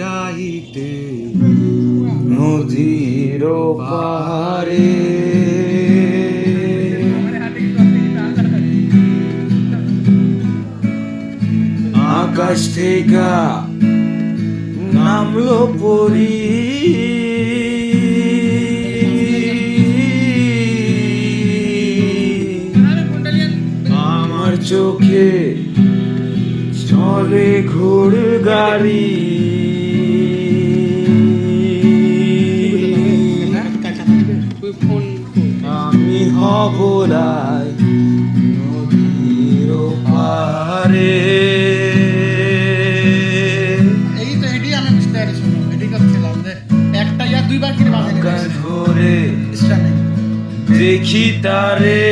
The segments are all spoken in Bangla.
রাইতে নদীর পাহাড়ে আকাশ থেকে নামলো পরি আমার চোখে চলে ঘোড় গাড়ি আমি হব রায় নদীর পারে। এই তো এটি আমি বুঝতে পারছি, এটি করছিলাম যে একটা ইয়া দুইবার কিনে বাজারে ধরে দেখি তারে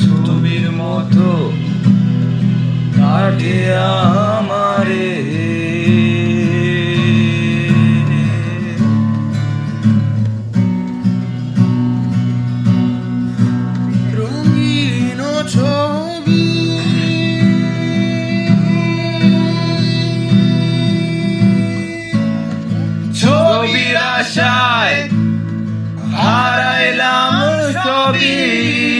ছবির মতো কাটে আমারে। রঙিন ছবি ছবির আশায় হারাইলাম সবই।